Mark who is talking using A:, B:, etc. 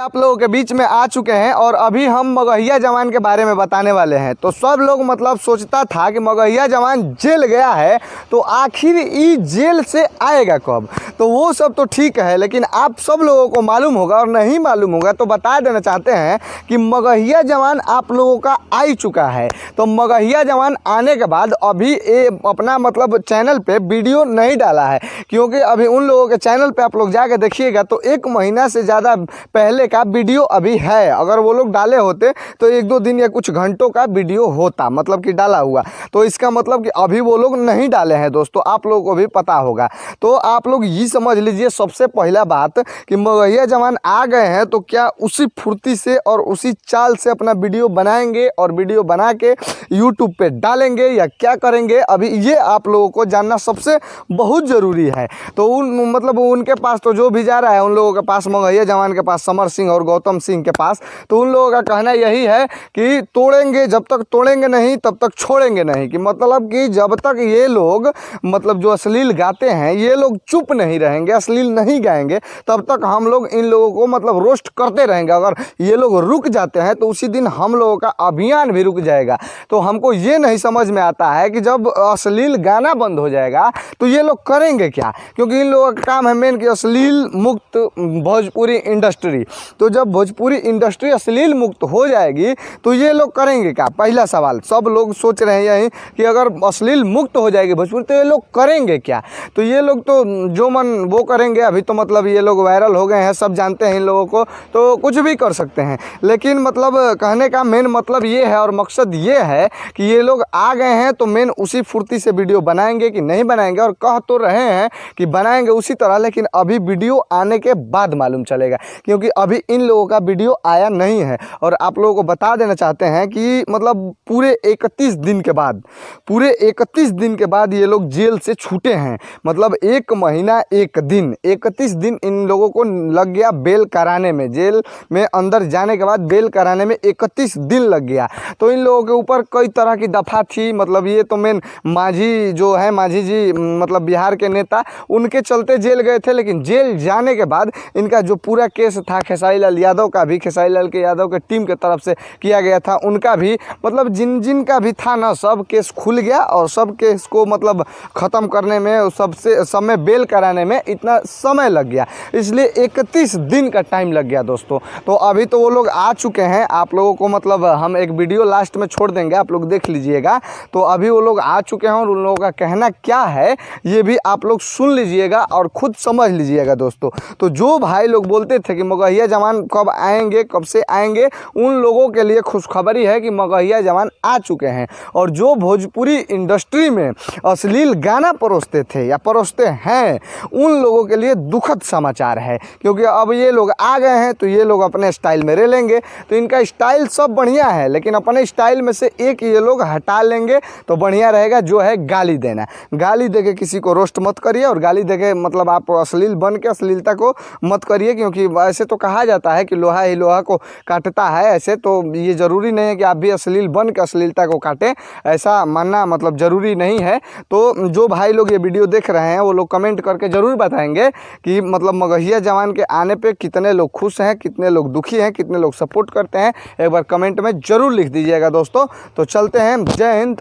A: आप लोगों के बीच में आ चुके हैं और अभी हम मगहिया जवान के बारे में बताने वाले हैं। तो सब लोग मतलब सोचता था कि मगहिया जवान जेल गया है तो आखिर ये जेल से आएगा कब। तो वो सब तो ठीक है, लेकिन आप सब लोगों को मालूम होगा और नहीं मालूम होगा तो बता देना चाहते हैं कि मगहिया जवान आप लोगों का आ ही चुका है। तो मगहिया जवान आने के बाद अभी ये अपना मतलब चैनल पे वीडियो नहीं डाला है, क्योंकि अभी उन लोगों के चैनल पे आप लोग जाके देखिएगा तो 1 महीना से ज़्यादा पहले का वीडियो अभी है। अगर वो लोग डाले होते तो 1-2 दिन या कुछ घंटों का वीडियो होता, मतलब कि डाला हुआ। तो इसका मतलब कि अभी वो लोग नहीं डाले हैं दोस्तों, आप लोगों को भी पता होगा। तो आप लोग ये समझ लीजिए सबसे पहला बात कि मगहिया जवान आ गए हैं तो क्या उसी फुर्ती से और उसी चाल से अपना वीडियो बनाएंगे और वीडियो बना के यूट्यूब पे डालेंगे या क्या करेंगे, अभी ये आप लोगों को जानना सबसे बहुत ज़रूरी है। तो मतलब उनके पास तो जो भी जा रहा है उन लोगों के पास, मगहिया जवान के पास, समर सिंह और गौतम सिंह के पास, तो उन लोगों का कहना यही है कि तोड़ेंगे, जब तक तोड़ेंगे नहीं तब तक छोड़ेंगे नहीं। कि मतलब कि जब तक ये लोग मतलब जो अश्लील गाते हैं ये लोग चुप नहीं रहेंगे, अश्लील नहीं गाएंगे, तब तक हम लोग इन लोगों को मतलब रोस्ट करते रहेंगे। अगर ये लोग रुक जाते हैं तो उसी दिन हम लोगों का अभियान भी रुक जाएगा। तो हमको ये नहीं समझ में आता है कि जब अश्लील गाना बंद हो जाएगा तो ये लोग करेंगे क्या, क्योंकि इन लोगों का काम है मेन कि अश्लील मुक्त भोजपुरी इंडस्ट्री। तो जब भोजपुरी इंडस्ट्री अश्लील मुक्त हो जाएगी तो ये लोग करेंगे क्या, पहला सवाल सब लोग सोच रहे हैं यही कि अगर अश्लील मुक्त हो जाएगी भोजपुरी तो ये लोग करेंगे क्या। तो ये लोग तो जो मन वो करेंगे। अभी तो मतलब ये लोग वायरल हो गए हैं, सब जानते हैं इन लोगों को, तो कुछ भी कर सकते हैं। लेकिन मतलब कहने का मेन मतलब ये है और मकसद ये है कि ये लोग आ गए हैं तो मेन उसी फुर्ती से वीडियो बनाएंगे कि नहीं बनाएंगे, और कह तो रहे हैं कि बनाएंगे उसी तरह, लेकिन अभी वीडियो आने के बाद मालूम चलेगा, क्योंकि अभी इन लोगों का वीडियो आया नहीं है। और आप लोगों को बता देना चाहते हैं कि मतलब पूरे 31 दिन के बाद, पूरे 31 दिन के बाद ये लोग जेल से छूटे हैं। मतलब 1 महीना 1 दिन, 31 दिन इन लोगों को लग गया बेल कराने में। जेल में अंदर जाने के बाद बेल कराने में 31 दिन लग गया। तो इन लोगों के ऊपर कई तरह की दफ़ा थी। मतलब ये तो मेन मांझी जो है, मांझी जी मतलब बिहार के नेता, उनके चलते जेल गए थे। लेकिन जेल जाने के बाद इनका जो पूरा केस था खेसारी लाल यादव का भी, खेसारी लाल के यादव के टीम के तरफ से किया गया था, उनका भी मतलब जिन जिन का भी था ना, सब केस खुल गया और सब केस को मतलब ख़त्म करने में, सबसे समय बेल कराने में इतना समय लग गया। इसलिए 31 दिन का टाइम लग गया दोस्तों। तो अभी तो वो लोग आ चुके हैं, आप लोगों को मतलब हम एक वीडियो लास्ट में छोड़ देंगे, आप लोग देख लीजिएगा। तो अभी वो लोग आ चुके हैं और उन लोगों का कहना क्या है ये भी आप लोग सुन लीजिएगा और खुद समझ लीजिएगा दोस्तों। तो जो भाई लोग बोलते थे कि मगहिया जवान कब आएंगे, कब से आएंगे, उन लोगों के लिए खुशखबरी है कि मगहिया जवान आ चुके हैं। और जो भोजपुरी इंडस्ट्री में अश्लील गाना परोसते थे या परोसते हैं, उन लोगों के लिए दुखद समाचार है, क्योंकि अब ये लोग आ गए हैं तो ये लोग अपने स्टाइल में रह लेंगे। तो इनका स्टाइल सब बढ़िया है, लेकिन अपने स्टाइल में से एक ये लोग हटा लेंगे तो बढ़िया रहेगा, जो है गाली देना। गाली देके किसी को रोस्ट मत करिए, और गाली देके मतलब आप अश्लील बन के अश्लीलता को मत करिए, क्योंकि ऐसे तो कहा जाता है कि लोहा ही लोहा को काटता है। ऐसे तो ये ज़रूरी नहीं है कि आप भी अश्लील बन के अश्लीलता को काटें, ऐसा मानना मतलब ज़रूरी नहीं है। तो जो भाई लोग ये वीडियो देख रहे हैं वो लोग कमेंट करके ज़रूर बताएंगे कि मतलब मगहिया जवान के आने पे कितने लोग खुश हैं, कितने लोग दुखी हैं, कितने लोग सपोर्ट करते हैं। एक बार कमेंट में ज़रूर लिख दीजिएगा दोस्तों। तो चलते हैं, जय हिंद।